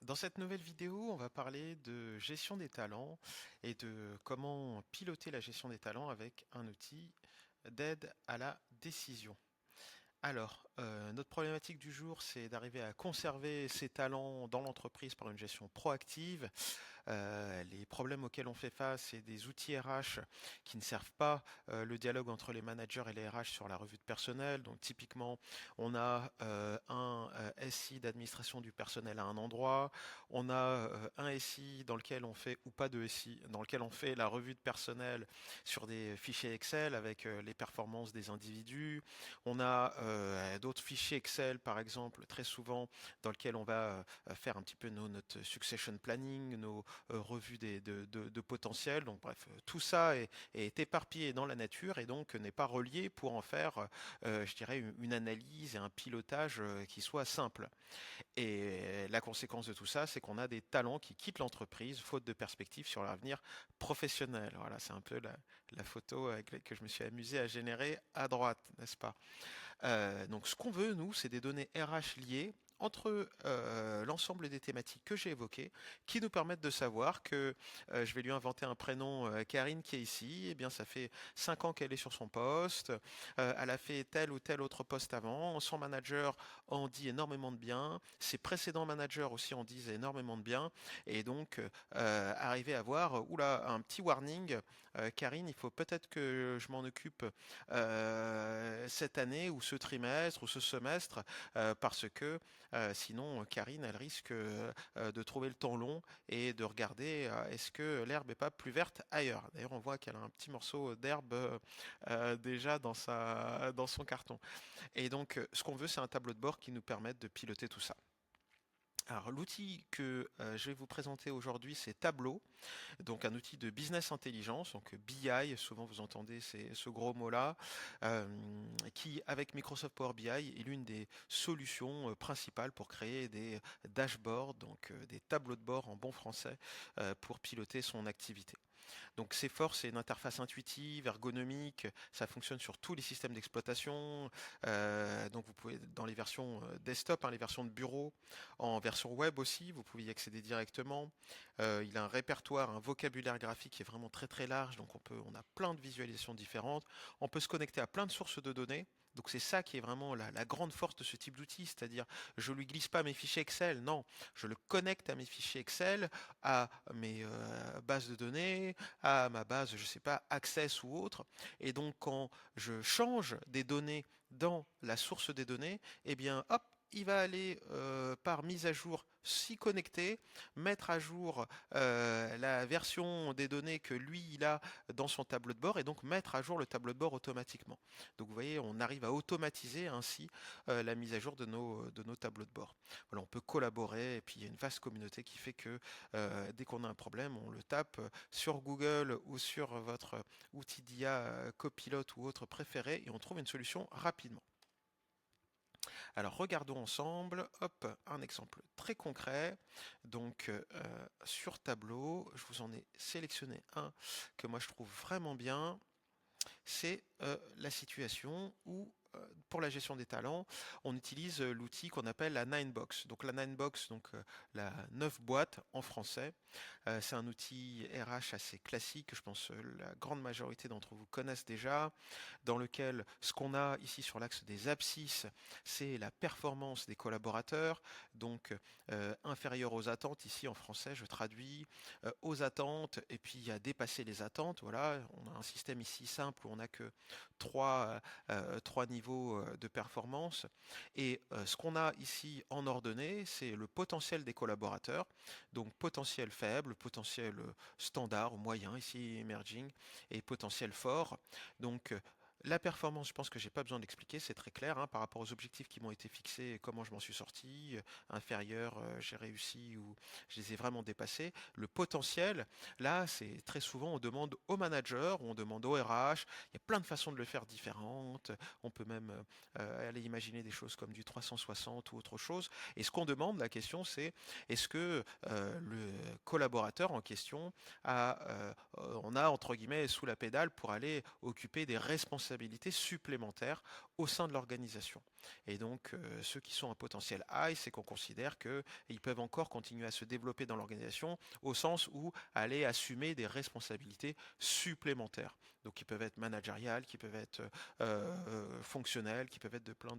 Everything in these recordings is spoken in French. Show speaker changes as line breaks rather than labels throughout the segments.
Dans cette nouvelle vidéo, on va parler de gestion des talents et de comment piloter la gestion des talents avec un outil d'aide à la décision. Alors, notre problématique du jour, c'est d'arriver à conserver ses talents dans l'entreprise par une gestion proactive. Les problèmes auxquels on fait face, c'est des outils RH qui ne servent pas le dialogue entre les managers et les RH sur la revue de personnel. Donc typiquement, on a un SI d'administration du personnel à un endroit, on a un SI dans lequel on fait, ou pas de SI, dans lequel on fait la revue de personnel sur des fichiers Excel avec les performances des individus. On a d'autres fichiers Excel, par exemple, très souvent, dans lesquels on va faire un petit peu notre succession planning, nos revue de potentiel. Donc bref, tout ça est éparpillé dans la nature et donc n'est pas relié pour en faire, je dirais, une analyse et un pilotage qui soit simple. Et la conséquence de tout ça, c'est qu'on a des talents qui quittent l'entreprise faute de perspective sur l'avenir professionnel. Voilà, c'est un peu la photo que je me suis amusé à générer à droite, n'est-ce pas? Donc ce qu'on veut, nous, c'est des données RH liées entre l'ensemble des thématiques que j'ai évoquées, qui nous permettent de savoir que je vais lui inventer un prénom, Karine qui est ici, eh bien ça fait 5 ans qu'elle est sur son poste, elle a fait tel ou tel autre poste avant, son manager en dit énormément de bien, ses précédents managers aussi en disent énormément de bien, et donc arriver à voir, oula, un petit warning, Karine, il faut peut-être que je m'en occupe cette année ou ce trimestre ou ce semestre parce que sinon Karine elle risque de trouver le temps long et de regarder est-ce que l'herbe est pas plus verte ailleurs. D'ailleurs on voit qu'elle a un petit morceau d'herbe déjà dans son carton. Et donc ce qu'on veut c'est un tableau de bord qui nous permette de piloter tout ça. Alors l'outil que je vais vous présenter aujourd'hui c'est Tableau, donc un outil de business intelligence, donc BI, souvent vous entendez ce gros mot-là, qui avec Microsoft Power BI est l'une des solutions principales pour créer des dashboards, donc des tableaux de bord en bon français, pour piloter son activité. Donc c'est fort, c'est une interface intuitive, ergonomique, ça fonctionne sur tous les systèmes d'exploitation. Donc vous pouvez dans les versions desktop, hein, les versions de bureau, en version web aussi, vous pouvez y accéder directement. Il a un répertoire, un vocabulaire graphique qui est vraiment très très large, donc on a plein de visualisations différentes. On peut se connecter à plein de sources de données. Donc c'est ça qui est vraiment la grande force de ce type d'outil, c'est-à-dire je lui glisse pas mes fichiers Excel, non, je le connecte à mes fichiers Excel, à mes bases de données, à ma base, je sais pas, Access ou autre. Et donc, quand je change des données dans la source des données, eh bien, hop, il va aller par mise à jour s'y connecter, mettre à jour la version des données que lui il a dans son tableau de bord et donc mettre à jour le tableau de bord automatiquement. Donc vous voyez, on arrive à automatiser ainsi la mise à jour de nos tableaux de bord. Voilà, on peut collaborer et puis il y a une vaste communauté qui fait que dès qu'on a un problème, on le tape sur Google ou sur votre outil d'IA copilote ou autre préféré et on trouve une solution rapidement. Alors regardons ensemble, hop, un exemple très concret. Donc sur tableau, je vous en ai sélectionné un que moi je trouve vraiment bien. C'est la situation où pour la gestion des talents, on utilise l'outil qu'on appelle la Ninebox. Donc la Ninebox, donc la 9 boîtes en français. C'est un outil RH assez classique, je pense la grande majorité d'entre vous connaissent déjà, dans lequel ce qu'on a ici sur l'axe des abscisses, c'est la performance des collaborateurs, donc inférieure aux attentes, ici en français je traduis, aux attentes, et puis à dépasser les attentes, voilà, on a un système ici simple où on n'a que trois niveaux de performance, et ce qu'on a ici en ordonnée, c'est le potentiel des collaborateurs, donc potentiel faible, potentiel standard ou moyen, ici emerging, et potentiel fort. Donc la performance, je pense que j'ai pas besoin d'expliquer, c'est très clair hein, par rapport aux objectifs qui m'ont été fixés et comment je m'en suis sorti. Inférieur, j'ai réussi ou je les ai vraiment dépassés. Le potentiel, là, c'est très souvent on demande au manager ou on demande au RH. Il y a plein de façons de le faire différentes. On peut même aller imaginer des choses comme du 360 ou autre chose. Et ce qu'on demande, la question, c'est est-ce que le collaborateur en question on a entre guillemets sous la pédale pour aller occuper des responsabilités responsabilités supplémentaires au sein de l'organisation. Et donc, ceux qui sont en potentiel high, c'est qu'on considère qu'ils peuvent encore continuer à se développer dans l'organisation au sens où aller assumer des responsabilités supplémentaires. Donc, qui peuvent être managériales, qui peuvent être fonctionnelles, qui peuvent être de plein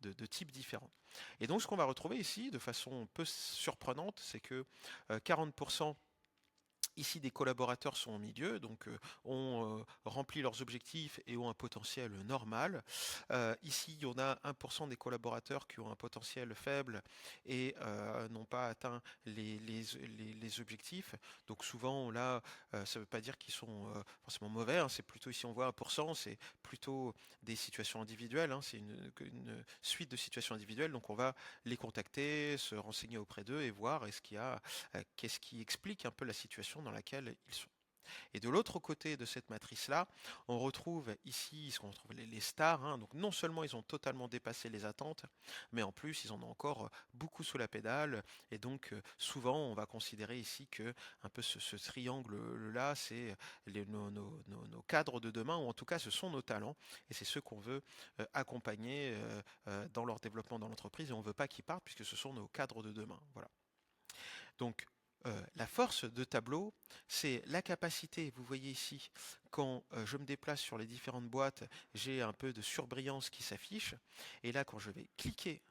de types différents. Et donc, ce qu'on va retrouver ici, de façon peu surprenante, c'est que 40% ici, des collaborateurs sont au milieu, donc ont rempli leurs objectifs et ont un potentiel normal. Ici, on a 1% des collaborateurs qui ont un potentiel faible et n'ont pas atteint les objectifs. Donc souvent, là, ça ne veut pas dire qu'ils sont forcément mauvais, hein, c'est plutôt, ici on voit 1%, c'est plutôt des situations individuelles, hein, c'est une suite de situations individuelles, donc on va les contacter, se renseigner auprès d'eux et voir qu'est-ce qui explique un peu la situation dans laquelle ils sont. Et de l'autre côté de cette matrice-là, on retrouve ici ce qu'on retrouve les stars, hein. Donc non seulement ils ont totalement dépassé les attentes, mais en plus ils en ont encore beaucoup sous la pédale. Et donc souvent on va considérer ici que un peu ce triangle-là, c'est nos cadres de demain, ou en tout cas ce sont nos talents, et c'est ceux qu'on veut accompagner dans leur développement dans l'entreprise, et on ne veut pas qu'ils partent puisque ce sont nos cadres de demain. Voilà. Donc, la force de Tableau, c'est la capacité, vous voyez ici, quand je me déplace sur les différentes boîtes, j'ai un peu de surbrillance qui s'affiche. Et là, quand je vais cliquer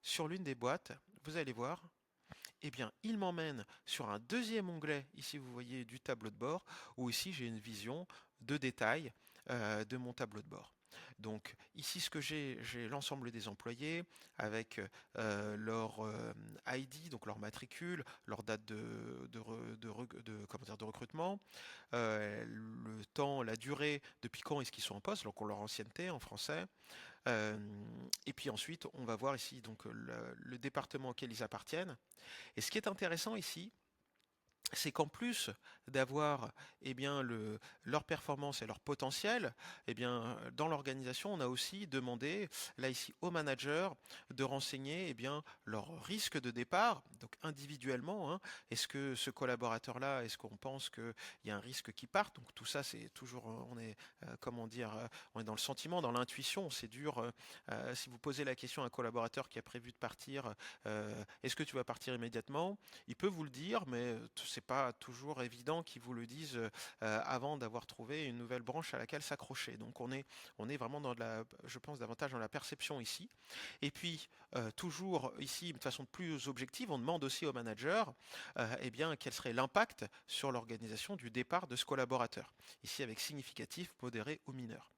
sur l'une des boîtes, vous allez voir, eh bien, il m'emmène sur un deuxième onglet, ici vous voyez du tableau de bord, où ici j'ai une vision de détail de mon tableau de bord. Donc ici ce que j'ai l'ensemble des employés avec leur ID, donc leur matricule, leur date comment dire, de recrutement, le temps, la durée, depuis quand est-ce qu'ils sont en poste, donc leur ancienneté en français. Euh, et puis ensuite, on va voir ici donc le département auquel ils appartiennent. Et ce qui est intéressant ici, c'est qu'en plus d'avoir eh bien, leur performance et leur potentiel, eh bien, dans l'organisation, on a aussi demandé, là ici, au manager de renseigner eh bien, leur risque de départ, donc individuellement, hein. Est-ce que ce collaborateur-là, est-ce qu'on pense qu'il y a un risque qu'il parte? Donc tout ça, c'est toujours, on est, comment dire, on est dans le sentiment, dans l'intuition, c'est dur. Si vous posez la question à un collaborateur qui a prévu de partir, est-ce que tu vas partir immédiatement? Il peut vous le dire, mais c'est pas toujours évident qu'ils vous le disent avant d'avoir trouvé une nouvelle branche à laquelle s'accrocher. Donc on est vraiment dans je pense davantage dans la perception ici. Et puis toujours ici, de façon plus objective, on demande aussi au manager, eh bien, quel serait l'impact sur l'organisation du départ de ce collaborateur. Ici avec significatif, modéré ou mineur.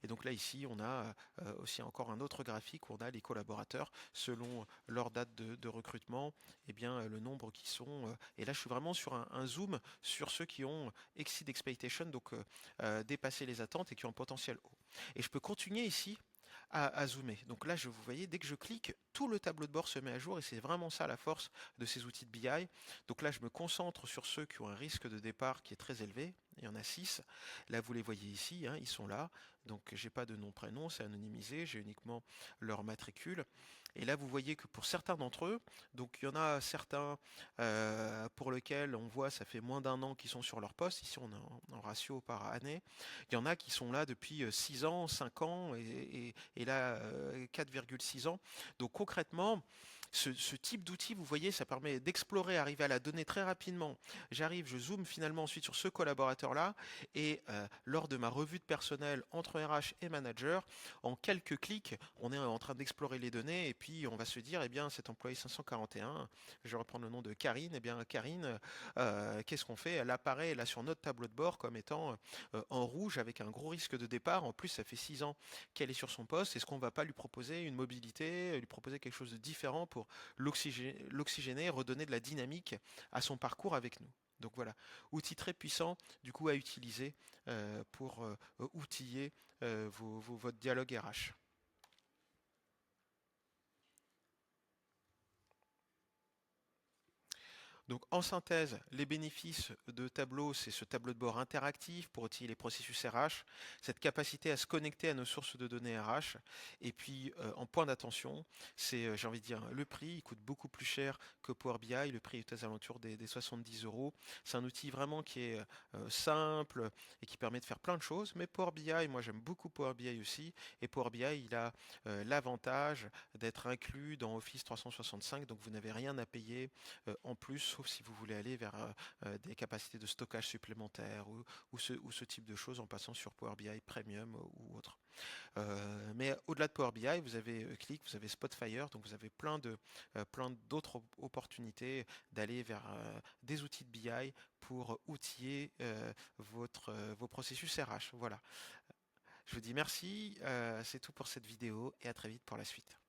Et donc là, ici, on a aussi encore un autre graphique où on a les collaborateurs selon leur date de recrutement, et bien le nombre qui sont. Et là, je suis vraiment sur un zoom sur ceux qui ont exceed expectation, donc dépassé les attentes et qui ont un potentiel haut. Et je peux continuer ici à zoomer. Donc là, vous voyez, dès que je clique, tout le tableau de bord se met à jour et c'est vraiment ça la force de ces outils de BI. Donc là, je me concentre sur ceux qui ont un risque de départ qui est très élevé. Il y en a 6. Là, vous les voyez ici, hein, ils sont là. Donc, j'ai pas de nom, prénom, c'est anonymisé. J'ai uniquement leur matricule. Et là, vous voyez que pour certains d'entre eux, donc il y en a certains pour lesquels on voit ça fait moins d'un an qu'ils sont sur leur poste. Ici, on est en ratio par année. Il y en a qui sont là depuis 6 ans, 5 ans et là 4,6 ans. Donc concrètement, ce type d'outil, vous voyez, ça permet d'explorer, arriver à la donnée très rapidement. J'arrive, je zoome finalement ensuite sur ce collaborateur-là et lors de ma revue de personnel entre RH et manager, en quelques clics, on est en train d'explorer les données et puis on va se dire, eh bien, cet employé 541, je vais reprendre le nom de Karine, eh bien, Karine, qu'est-ce qu'on fait? Elle apparaît là sur notre tableau de bord comme étant en rouge avec un gros risque de départ. En plus, ça fait 6 ans qu'elle est sur son poste. Est-ce qu'on ne va pas lui proposer une mobilité, lui proposer quelque chose de différent pour l'oxygéner, redonner de la dynamique à son parcours avec nous? Donc voilà, outil très puissant du coup à utiliser pour outiller votre dialogue RH. Donc en synthèse, les bénéfices de Tableau, c'est ce tableau de bord interactif pour outiller les processus RH, cette capacité à se connecter à nos sources de données RH. Et puis en point d'attention, c'est, j'ai envie de dire, le prix, il coûte beaucoup plus cher que Power BI, le prix est aux alentours des 70 euros. C'est un outil vraiment qui est simple et qui permet de faire plein de choses, mais Power BI, moi j'aime beaucoup Power BI aussi, et Power BI, il a l'avantage d'être inclus dans Office 365, donc vous n'avez rien à payer en plus, sauf si vous voulez aller vers des capacités de stockage supplémentaires ou ce type de choses en passant sur Power BI Premium ou autre. Mais au-delà de Power BI, vous avez Qlik, vous avez Spotfire, donc vous avez plein d'autres opportunités d'aller vers des outils de BI pour outiller vos processus RH. Voilà. Je vous dis merci, c'est tout pour cette vidéo et à très vite pour la suite.